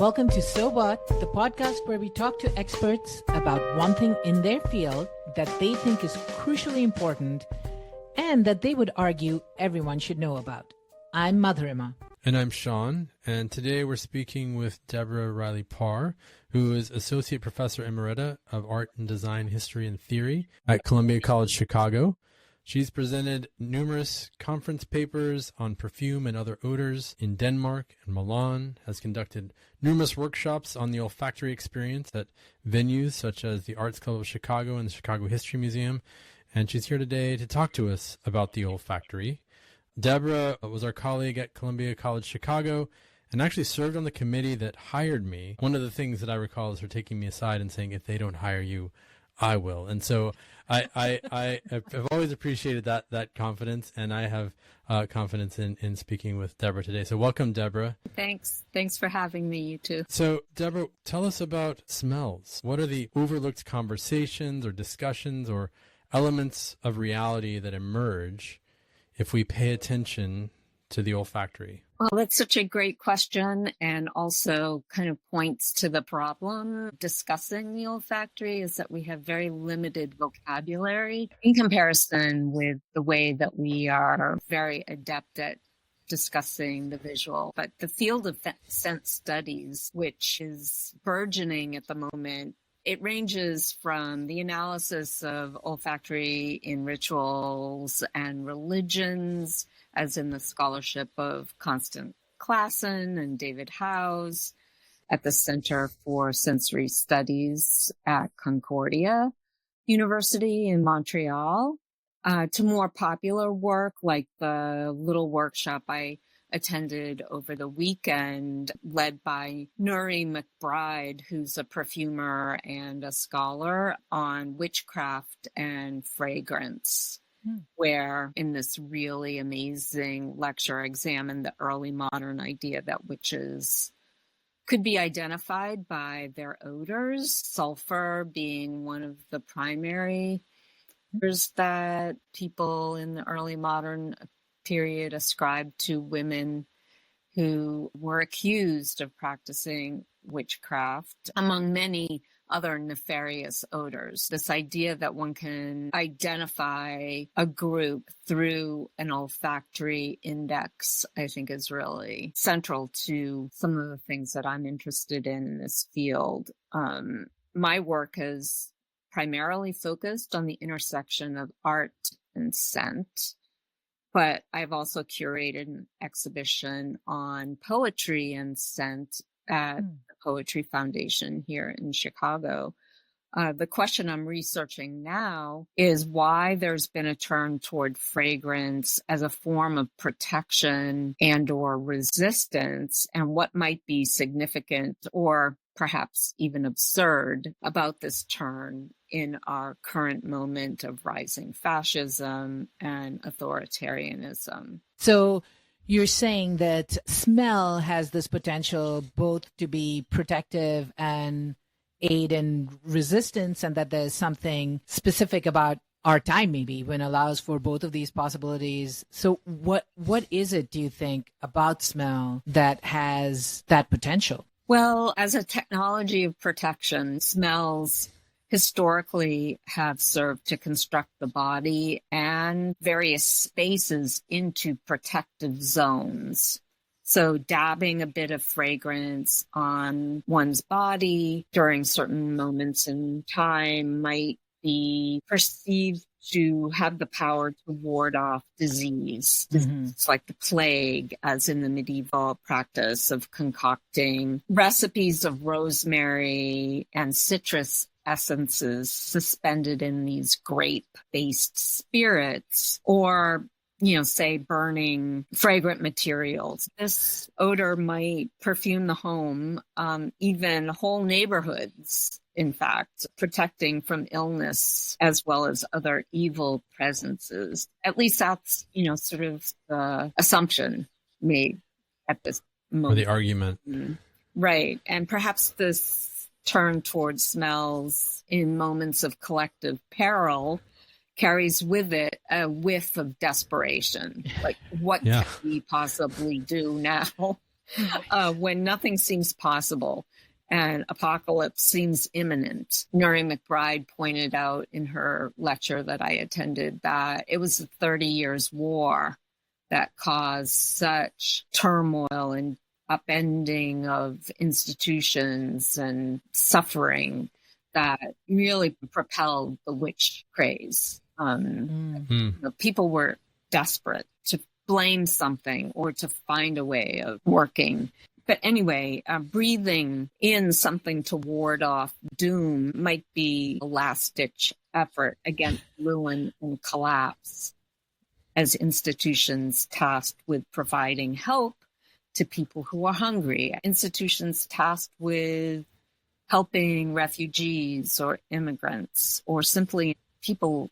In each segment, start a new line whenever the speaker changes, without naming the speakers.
Welcome to So What, the podcast where we talk to experts about one thing in their field that they think is crucially important and that they would argue everyone should know about. I'm Madhurima.
And I'm Sean, and today we're speaking with Debra Riley Parr, who is Associate Professor Emerita of Art and Design History and Theory at Columbia College Chicago. She's presented numerous conference papers on perfume and other odors in Denmark and Milan, has conducted numerous workshops on the olfactory experience at venues such as the Arts Club of Chicago and the Chicago History Museum, and she's here today to talk to us about the olfactory. Debra was our colleague at Columbia College Chicago and actually served on the committee that hired me. One of the things that I recall is her taking me aside and saying, if they don't hire you, I will. And so I have always appreciated that confidence, and I have confidence in speaking with Debra today. So welcome, Debra.
Thanks for having me, you two.
So Debra, tell us about smells. What are the overlooked conversations or discussions or elements of reality that emerge if we pay attention to the olfactory?
Well, that's such a great question, and also kind of points to the problem discussing the olfactory is that we have very limited vocabulary in comparison with the way that we are very adept at discussing the visual. But the field of sense studies, which is burgeoning at the moment, it ranges from the analysis of olfactory in rituals and religions, as in the scholarship of Constance Classen and David Howes at the Center for Sensory Studies at Concordia University in Montreal, to more popular work like the little workshop I attended over the weekend, led by Nuri McBride, who's a perfumer and a scholar, on witchcraft and fragrance, where in this really amazing lecture examined the early modern idea that witches could be identified by their odors, sulfur being one of the primary odors that people in the early modern period ascribed to women who were accused of practicing witchcraft, among many other nefarious odors. This idea that one can identify a group through an olfactory index, I think, is really central to some of the things that I'm interested in this field. My work has primarily focused on the intersection of art and scent, but I've also curated an exhibition on poetry and scent at the Poetry Foundation here in Chicago. The question I'm researching now is why there's been a turn toward fragrance as a form of protection and or resistance, and what might be significant or perhaps even absurd about this turn in our current moment of rising fascism and authoritarianism.
So you're saying that smell has this potential both to be protective and aid in resistance, and that there's something specific about our time maybe when allows for both of these possibilities. So what is it, do you think, about smell that has that potential?
Well, as a technology of protection, smells historically have served to construct the body and various spaces into protective zones. So dabbing a bit of fragrance on one's body during certain moments in time might be perceived to have the power to ward off disease. It's like the plague, as in the medieval practice of concocting recipes of rosemary and citrus essences suspended in these grape-based spirits, or say burning fragrant materials. This odor might perfume the home, even whole neighborhoods, in fact, protecting from illness as well as other evil presences. At least that's, sort of the assumption made at this moment.
Or the argument.
Right. And perhaps this turn towards smells in moments of collective peril carries with it a whiff of desperation. Like, what can we possibly do now? when nothing seems possible and apocalypse seems imminent. Nuri McBride pointed out in her lecture that I attended that it was the 30 Years' War that caused such turmoil and upending of institutions and suffering that really propelled the witch craze. People were desperate to blame something or to find a way of working. But anyway, breathing in something to ward off doom might be a last-ditch effort against ruin and collapse as institutions tasked with providing help to people who are hungry, institutions tasked with helping refugees or immigrants or simply people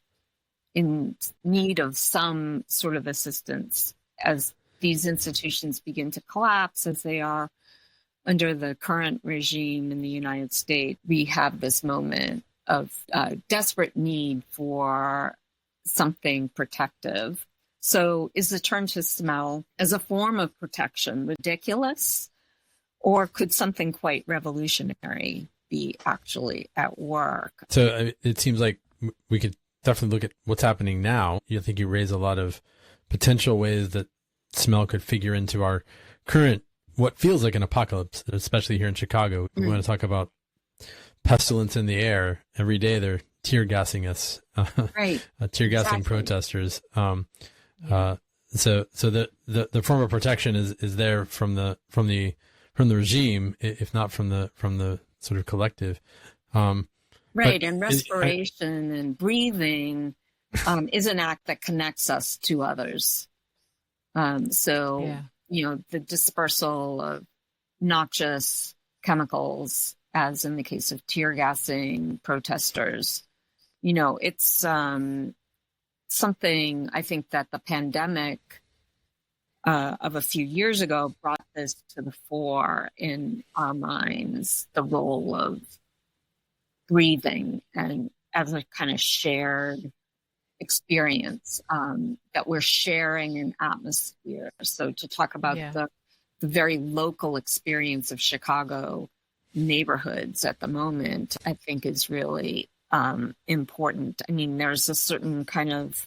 in need of some sort of assistance. As these institutions begin to collapse, as they are under the current regime in the United States, we have this moment of desperate need for something protective. So is the turn to smell as a form of protection ridiculous? Or could something quite revolutionary be actually at work?
So it seems like we could definitely look at what's happening now. You think you raise a lot of potential ways that smell could figure into our current, what feels like an apocalypse, especially here in Chicago. We want to talk about pestilence in the air. Every day they're tear gassing us,
right?
Tear gassing protesters. So the form of protection is there from the regime, if not from the sort of collective.
Right, and respiration and breathing is an act that connects us to others. The dispersal of noxious chemicals, as in the case of tear gassing protesters, it's something I think that the pandemic of a few years ago brought this to the fore in our minds, the role of breathing and as a kind of shared experience, that we're sharing an atmosphere. So to talk about the very local experience of Chicago neighborhoods at the moment, I think is really important. I mean, there's a certain kind of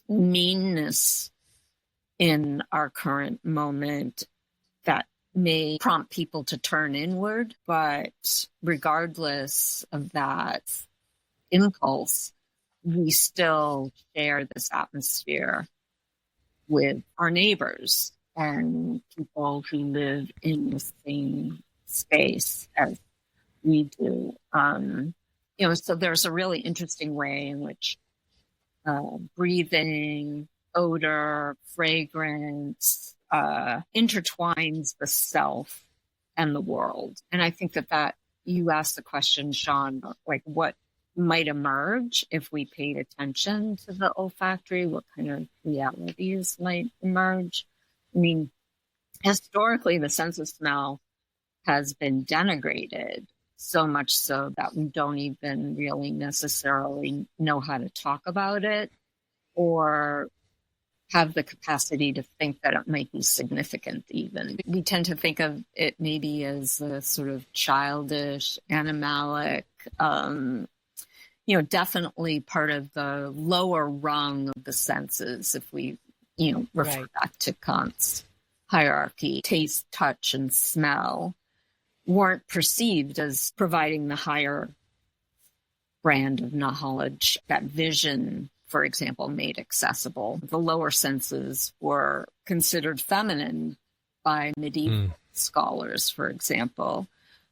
meanness in our current moment that may prompt people to turn inward, but regardless of that impulse, we still share this atmosphere with our neighbors and people who live in the same space as we do. So there's a really interesting way in which breathing, odor, fragrance intertwines the self and the world. And I think that you asked the question, Sean, like what might emerge if we paid attention to the olfactory, what kind of realities might emerge. I mean, historically, the sense of smell has been denigrated, so much so that we don't even really necessarily know how to talk about it or have the capacity to think that it might be significant even. We tend to think of it maybe as a sort of childish, animalic, definitely part of the lower rung of the senses if we, refer back to Kant's hierarchy. Taste, touch, and smell weren't perceived as providing the higher brand of knowledge that vision, for example, made accessible. The lower senses were considered feminine by medieval scholars, for example.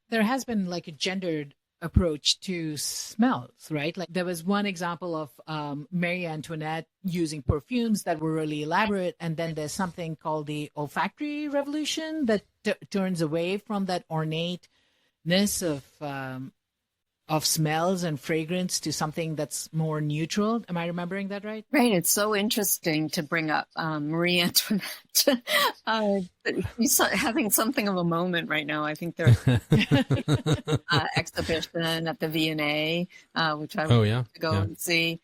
There has been like a gendered approach to smells, right? Like there was one example of Marie Antoinette using perfumes that were really elaborate, and then there's something called the olfactory revolution that turns away from that ornateness of smells and fragrance to something that's more neutral. Am I remembering that right?
Right. It's so interesting to bring up Marie Antoinette. She's having something of a moment right now. I think there's exhibition at the V&A, which I would to go and see.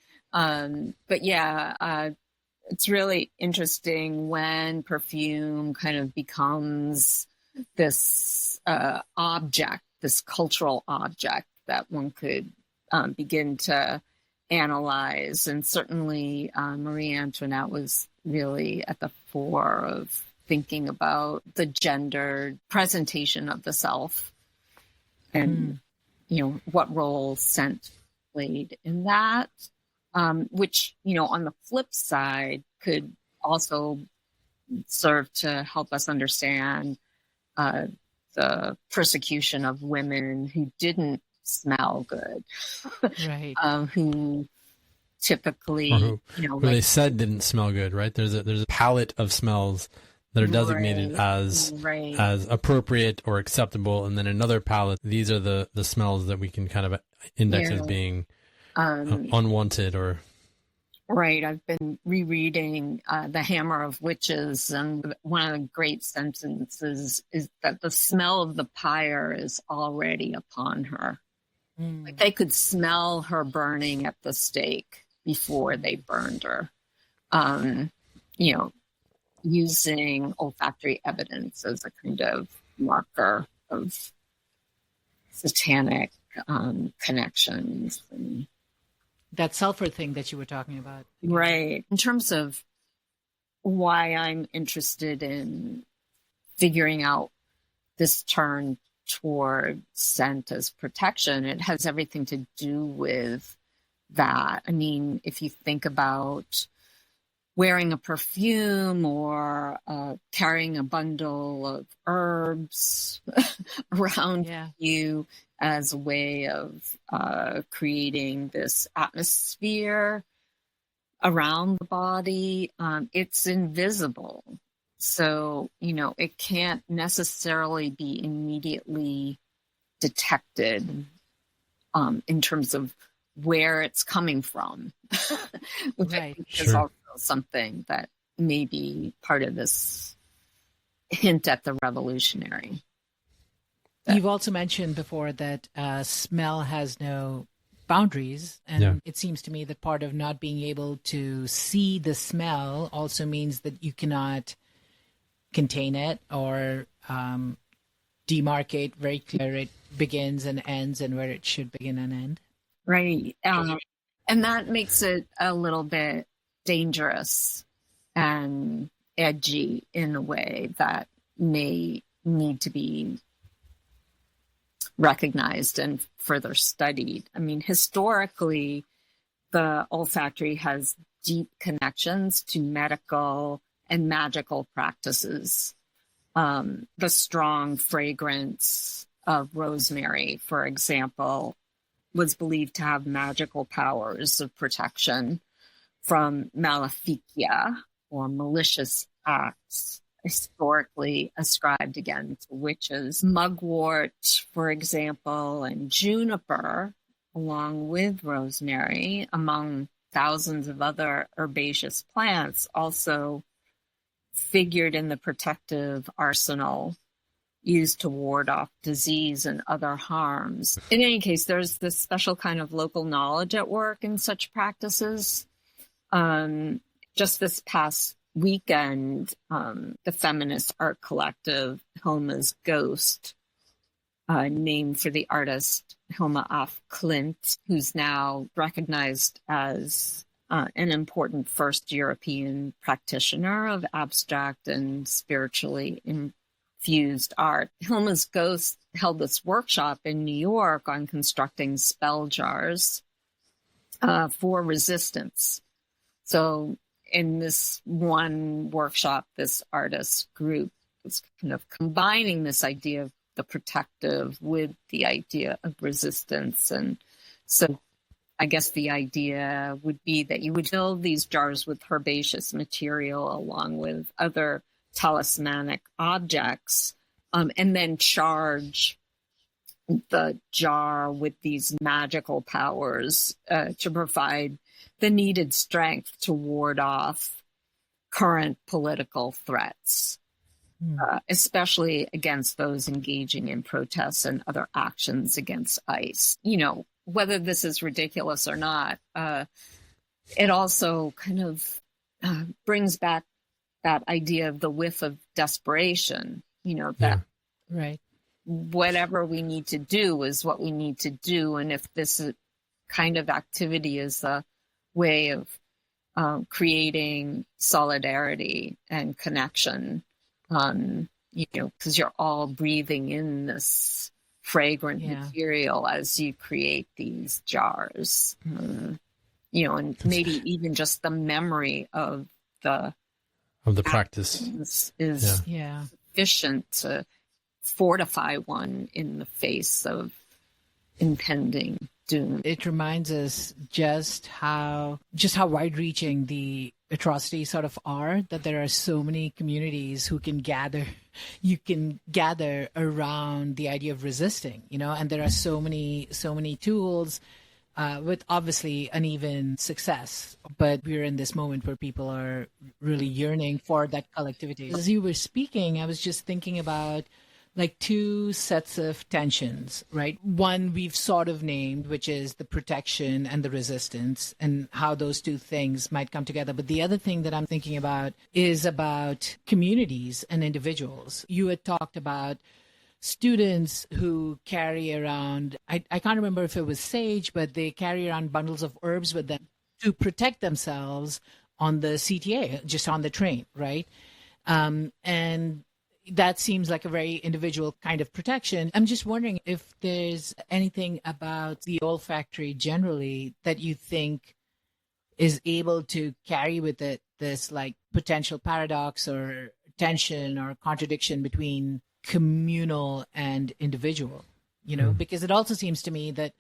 it's really interesting when perfume kind of becomes this object, this cultural object that one could begin to analyze. And certainly Marie Antoinette was really at the fore of thinking about the gendered presentation of the self and, what role scent played in that, which, on the flip side could also serve to help us understand the persecution of women who didn't smell good,
Right.
who typically,
or who they said didn't smell good, right? There's a palette of smells that are designated as appropriate or acceptable, and then another palette. These are the smells that we can kind of index as being unwanted or.
Right. I've been rereading The Hammer of Witches, and one of the great sentences is that the smell of the pyre is already upon her. Like they could smell her burning at the stake before they burned her. Using olfactory evidence as a kind of marker of satanic connections. And,
that sulfur thing that you were talking about.
right. In terms of why I'm interested in figuring out this turn toward scent as protection, it has everything to do with that. I mean, if you think about wearing a perfume or carrying a bundle of herbs around you as a way of creating this atmosphere around the body, it's invisible. So, it can't necessarily be immediately detected in terms of where it's coming from, which I think is also something that may be part of this hint at the revolutionary.
You've also mentioned before that smell has no boundaries, and it seems to me that part of not being able to see the smell also means that you cannot contain it or demarcate very clear it begins and ends and where it should begin and end.
Right. And that makes it a little bit dangerous and edgy in a way that may need to be recognized and further studied. I mean, historically, the olfactory has deep connections to medical and magical practices. The strong fragrance of rosemary, for example, was believed to have magical powers of protection from maleficia or malicious acts historically ascribed again to witches. Mugwort, for example, and juniper, along with rosemary, among thousands of other herbaceous plants, also figured in the protective arsenal used to ward off disease and other harms. In any case, there's this special kind of local knowledge at work in such practices. Just this past weekend, the feminist art collective Hilma's Ghost, named for the artist Hilma af Klint, who's now recognized as an important first European practitioner of abstract and spiritually infused art. Hilma's Ghost held this workshop in New York on constructing spell jars for resistance. So in this one workshop, this artist group was kind of combining this idea of the protective with the idea of resistance. And so I guess the idea would be that you would fill these jars with herbaceous material along with other talismanic objects, and then charge the jar with these magical powers to provide the needed strength to ward off current political threats, especially against those engaging in protests and other actions against ICE. Whether this is ridiculous or not, it also kind of brings back that idea of the whiff of desperation, that
Right.
whatever we need to do is what we need to do. And if this kind of activity is a way of creating solidarity and connection, because you're all breathing in this fragrant material as you create these jars, and maybe even just the memory of the
practice
is sufficient to fortify one in the face of impending doom.
It reminds us just how wide-reaching the atrocities sort of are, that there are so many communities who can gather around the idea of resisting, and there are so many tools with obviously uneven success. But we're in this moment where people are really yearning for that collectivity. As you were speaking, I was just thinking about like two sets of tensions, right? One we've sort of named, which is the protection and the resistance, and how those two things might come together. But the other thing that I'm thinking about is about communities and individuals. You had talked about students who carry around, I can't remember if it was sage, but they carry around bundles of herbs with them to protect themselves on the CTA, just on the train, right? And that seems like a very individual kind of protection. I'm just wondering if there's anything about the olfactory generally that you think is able to carry with it this like potential paradox or tension or contradiction between communal and individual, because it also seems to me that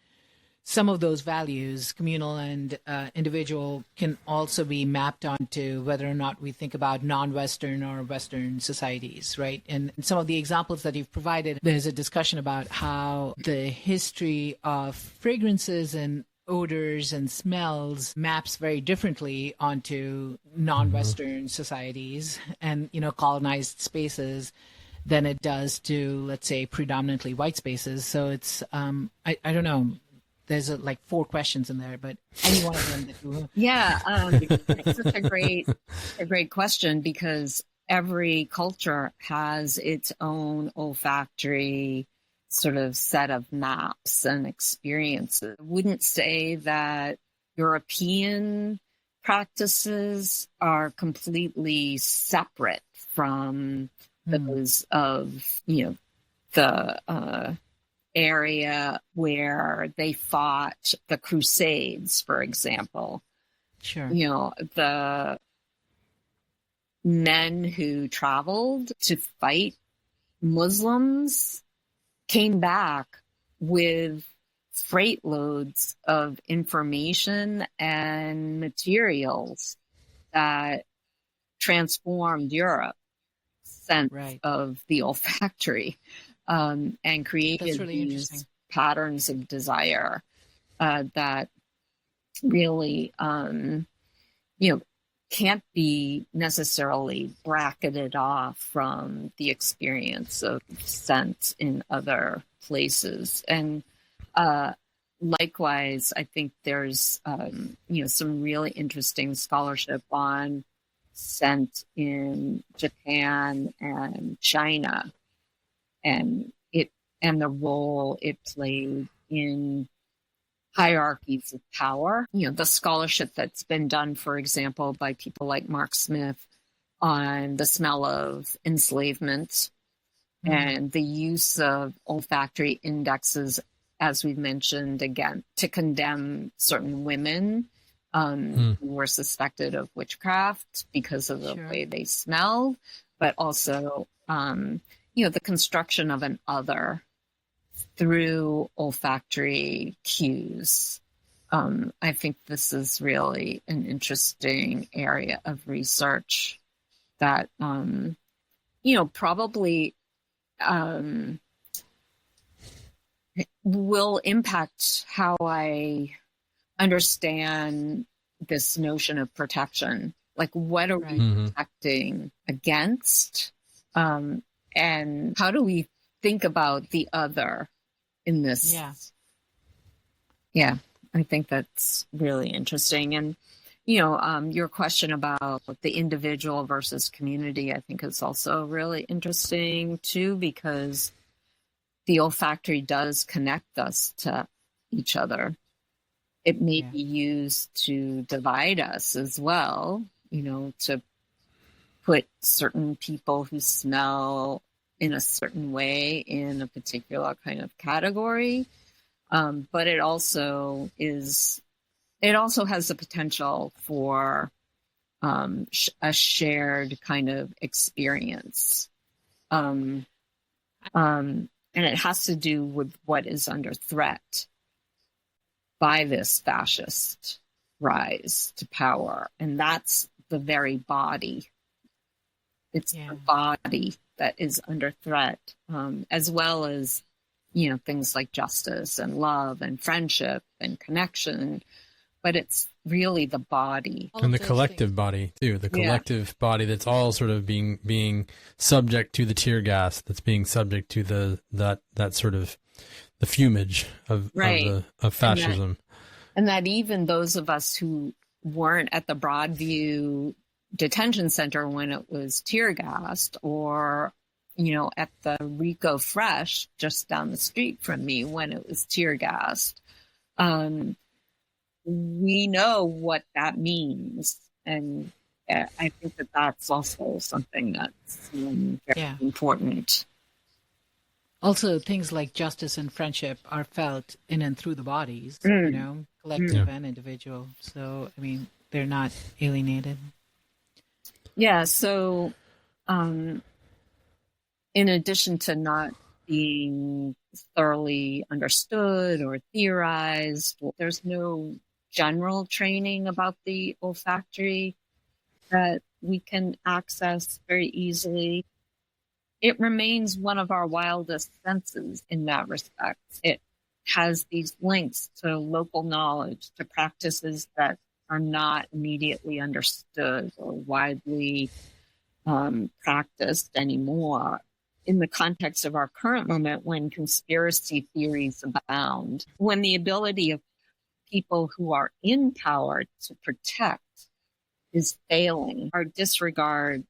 some of those values, communal and individual, can also be mapped onto whether or not we think about non-Western or Western societies, right? And some of the examples that you've provided, there's a discussion about how the history of fragrances and odors and smells maps very differently onto non-Western societies and, colonized spaces than it does to, let's say, predominantly white spaces. So it's, I don't know. There's like 4 questions in there, but any one of them that you...
Yeah, it's such a great question, because every culture has its own olfactory sort of set of maps and experiences. I wouldn't say that European practices are completely separate from those of, the area where they fought the Crusades, for example.
Sure.
The men who traveled to fight Muslims came back with freight loads of information and materials that transformed Europe, sense of the olfactory. And created
really
these patterns of desire that really, can't be necessarily bracketed off from the experience of scent in other places. And likewise, I think there's, some really interesting scholarship on scent in Japan and China, and the role it played in hierarchies of power. The scholarship that's been done, for example, by people like Mark Smith on the smell of enslavement and the use of olfactory indexes, as we've mentioned, again, to condemn certain women who were suspected of witchcraft because of the way they smelled, but also the construction of an other through olfactory cues. I think this is really an interesting area of research that, probably will impact how I understand this notion of protection. Like, what are we protecting against? And how do we think about the other in this?
Yeah,
I think that's really interesting. And, Your question about the individual versus community, I think is also really interesting too, because the olfactory does connect us to each other. It may be used to divide us as well, to put certain people who smell in a certain way in a particular kind of category. But it also has the potential for a shared kind of experience. And it has to do with what is under threat by this fascist rise to power. And that's the very body. It's the body that is under threat, as well as, things like justice and love and friendship and connection. But it's really the body.
And the collective body, too. The collective body that's all sort of being subject to the tear gas, that's being subject to that sort of the fumage of fascism.
And that even those of us who weren't at the Broadview detention center when it was tear gassed, or, at the Rico Fresh just down the street from me when it was tear gassed, we know what that means. And I think that that's also something that's very important.
Also, things like justice and friendship are felt in and through the bodies, collective and individual. So, they're not alienated.
Yeah. So, in addition to not being thoroughly understood or theorized, there's no general training about the olfactory that we can access very easily. It remains one of our wildest senses in that respect. It has these links to local knowledge, to practices that are not immediately understood or widely practiced anymore. In the context of our current moment, when conspiracy theories abound, when the ability of people who are in power to protect is failing, our disregard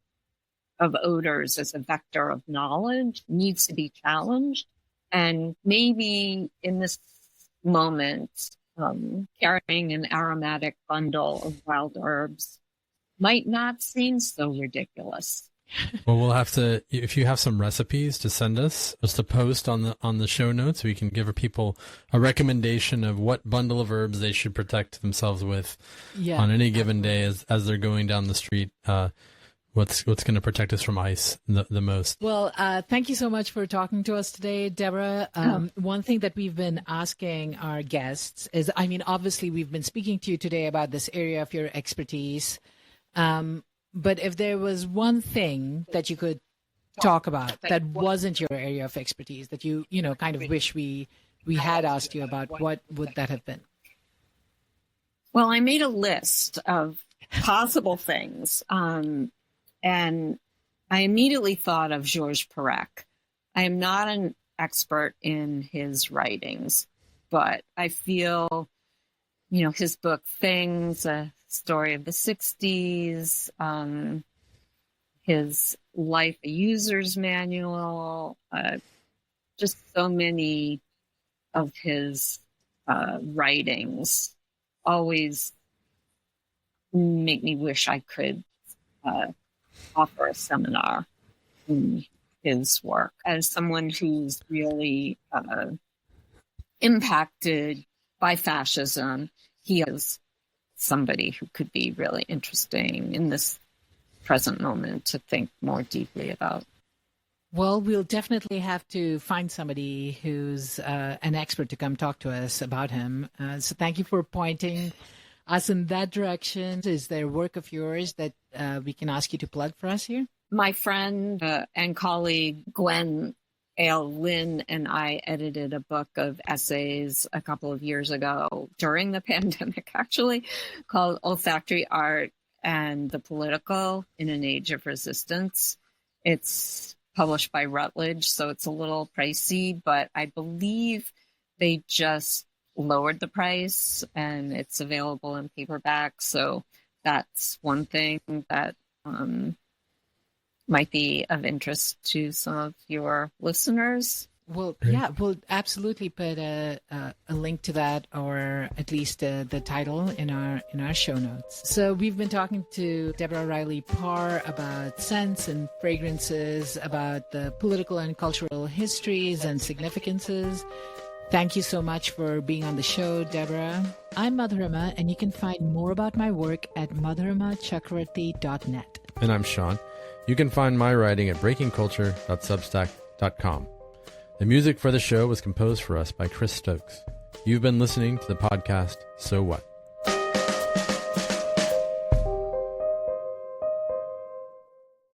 of odors as a vector of knowledge needs to be challenged. And maybe in this moment, carrying an aromatic bundle of wild herbs might not seem so ridiculous.
Well, we'll have to, if you have some recipes to send us, just a post on the show notes, we can give people a recommendation of what bundle of herbs they should protect themselves with on any given day as they're going down the street. What's going to protect us from ice the most?
Well, thank you so much for talking to us today, Debra. One thing that we've been asking our guests is, obviously we've been speaking to you today about this area of your expertise. But if there was one thing that you could talk about that wasn't your area of expertise, that you kind of wish we had asked you about, what would that have been?
Well, I made a list of possible things. And I immediately thought of Georges Perec. I am not an expert in his writings, but I feel, his book Things, a story of the 60s, his Life a User's Manual, just so many of his writings always make me wish I could offer a seminar in his work. As someone who's really impacted by fascism, he is somebody who could be really interesting in this present moment to think more deeply about.
Well, we'll definitely have to find somebody who's an expert to come talk to us about him. So thank you for pointing us in that direction. Is there work of yours that we can ask you to plug for us here?
My friend and colleague Gwenn-Aël Lynn and I edited a book of essays a couple of years ago during the pandemic, actually, called Olfactory Art and the Political in an Age of Resistance. It's published by Routledge, so it's a little pricey, but I believe they just lowered the price and it's available in paperback. So that's one thing that might be of interest to some of your listeners.
Well, yeah, we'll absolutely put a link to that, or at least the title in our show notes. So we've been talking to Debra Riley Parr about scents and fragrances, about the political and cultural histories and significances. Thank you so much for being on the show, Debra. I'm Madhurima, and you can find more about my work at madhurimachakravarti.net.
And I'm Sean. You can find my writing at breakingculture.substack.com. The music for the show was composed for us by Chris Stokes. You've been listening to the podcast, So What?